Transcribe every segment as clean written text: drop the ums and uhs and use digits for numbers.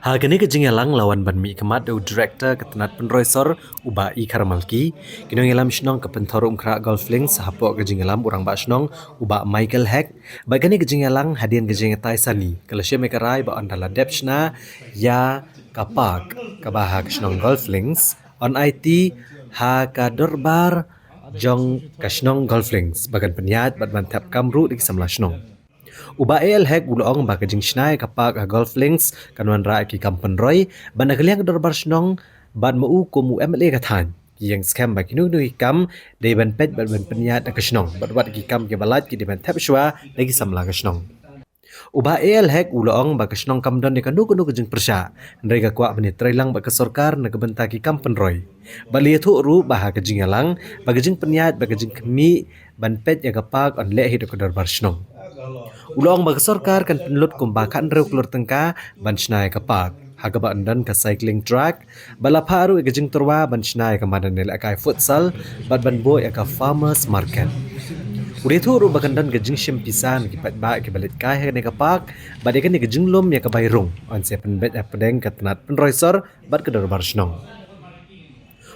Hagani kejingelang lawan banmi kemat do director ketenat penroisor uba I Karamalki kinong elam shnong ke pentorum kra golfling sahapo kejingelam urang ba shnong uba Michael Hack bagani kejingelang hadian kejingetai sani kelasya mekarai ba andala depshna ya kapak kabaha shnong golflings on IT ha kadorbar jong kashnong golflings bagan penyat badman tap kamru dik samla shnong Uba AL hek ulong ba kajing shnai kapak golf links kanwan ra ki kampen roy ban agaliang dorbar shnong ban mau ko mu MLA kathan yang scam ba kinu nu ikam de ban pet ban penyat ka shnong bat wat ki kam ke balat ki de ban tap shwa lagi samla ka shnong Uba AL hek ulong ba ka shnong kamdon de kanu kanu kajing persya ndrega kwa bani trailang ba ka sarkar na kabenta ki kampen roy bali thu ru ba ha kajing yalang ba kajing penyat ba kajing kemi ban pet ya kapak on le hi de ka dorbar shnong Ulong bag sarkar kan penlut kumbakan rew klur tengka ban shnai kapak hagaba andan ka cycling track balaparu igajing turwa ban shnai ka madan nel akai futsal bat ban boy ka farmers market Uri tu ru bakandan gajing shim pisan ki pat ba ki balit kai ne kapak badekan ni gajing lum ya ka bayrung on se penbet apdeng ka tenat penroisor bat ka dorbar shnong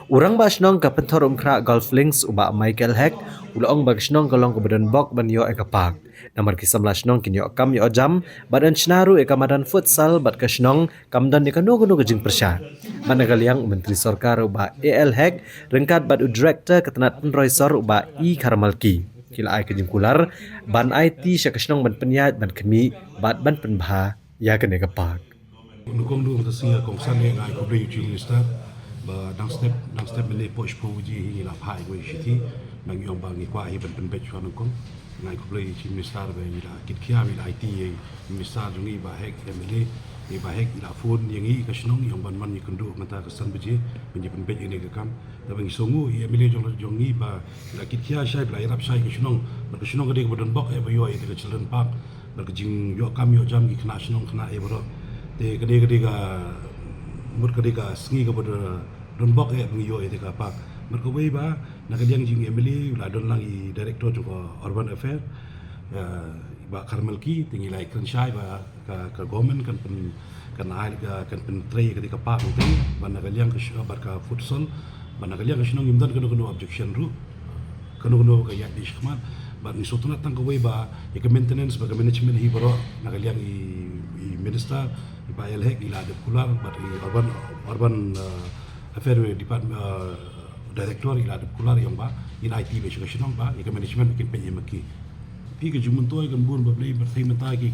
Urang ba shnong ka pentorum kra golf links uba Michael Hack ulong ba shnong kalong ko badan bok ban yo ekapak namar kisam la shnong kinyo kam yo jam badan shnaru ekamadan futsal bat ka shnong kamdan ni kanu kanu gajing persya managaliang menteri sarkar uba AL Hack rengkat bad director ketenat penroisor uba I Karamalki kila ai kajing kular ban IT sya ka shnong ban penyat ban kemi bat ban penbha ya kene kapak Nukong du mtasia kong sanne ngai ko bri chi minister ba dang step mele posh po ji hi la phai go shi bang yong bang kwa hi ban ben chwa nukong ngai ko bri chi minister ba hi la kit khia bi IT minister jungi ba hek mele ni ba hek la phone yang hi ka shnong yong ban man ni kundu mata ka san biji ben ji ben be ni ka kam da bang songu hi mele jong ni ba la kit khia shai la irap shai ka shnong ba ka shnong ka de bodon bok e ba yo ka children park ba ka jing yo kam yo jam ki khna shnong khna e bro te gede ka mur gede ka sngi ka bodo don bok e ngi yo e ka pak mer ko ba na ka jang jing emily la don lang I director jo urban affair ba Karamalki tingi lai kan shai ba ka government kan pen kan ai kan pen trei ka pak te ban na ka jang ka bar ka futsal ban na ka jang ka shnong imdan kanu objection ru kanu ka ya di shkman ba ni sotuna tang ko ba ya ka maintenance ba ka management hi baro na ka jang I minister ba AL Hack ila de pular ba urban affair department director ila de pular yang ba in IT be shinong ba ya management kin penye maki pi ke jumun toy kan bun ba play berthai mata ki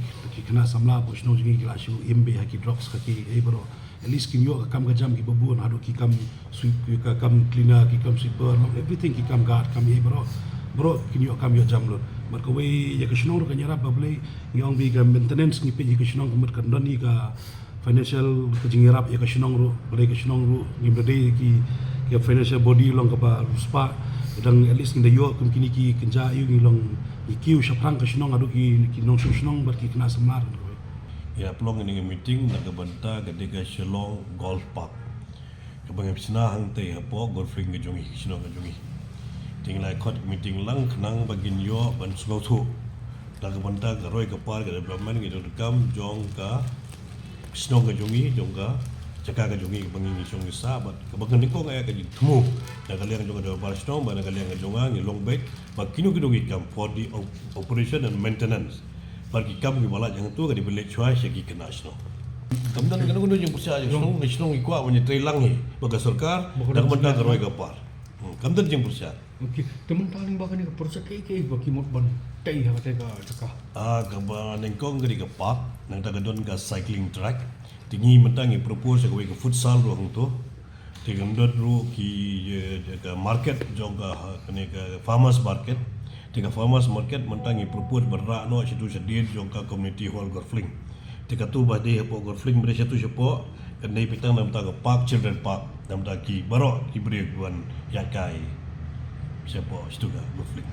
kena samla po shinong jingi kila shu imbe haki drops ki e bro at least kin yo ka kam ka jam ki babun hadu ki kam sweep ka kam cleaner ki kam sweeper everything ki kam guard kam e bro kin yo kam yo jam lo mar ko we ya ka shinong ka nyara ba play yong bi ka maintenance ni pe ka shinong ka mar kan doni ka financial ka jingirap ya ka shinong ro bare ka shinong ro ni bade ki financial body long ka ba spa dan at least in the yo kum kini ki kenja yu ni long ikiu shaprang ka shinong adu ki nong shinong bar ki kena samar ya plong ini meeting na kabanta kadika Shillong Golf Park kabang epsina hang te hapo golfing ga jongi shinong ga jongi tinglai khot meeting lang khnang bagin yo ban sugau thu da kabanta ga roi ka par ga development ga kam jong ka shinong ga jongi jongga jaka ga jongi bangi song sa bat kabang ni ko ga ga thumu da kaliang jong ga bar shinong ban kaliang ga jonga ni long bet ba kinu gi kam for the operation and maintenance bagi kam gi bala jang tu ga di bele chwa shaki kena sno kamdan kan ko jong pusya jong sno gi kwa wani trailang hi baga sarkar da kabanta ga roi ga par kamdan jong pusya okey teman paling bakan ni proses ke bagi mod ban tai ha ka caka gaba nengkong ga di ga park nang ta ga don ga cycling track tingi mentangi propose ga we ga futsal ro hang to tigam dot ro ki ga market jong ga ne ga farmers market tiga farmers market mentangi propose berra no situ sedit jong ka community hall golfing tiga tu ba de po golfing bre situ sepo kan dei pitang nam ta ga park children park nam ta ki baro ki bre wan ya kai sepo situ ga golfing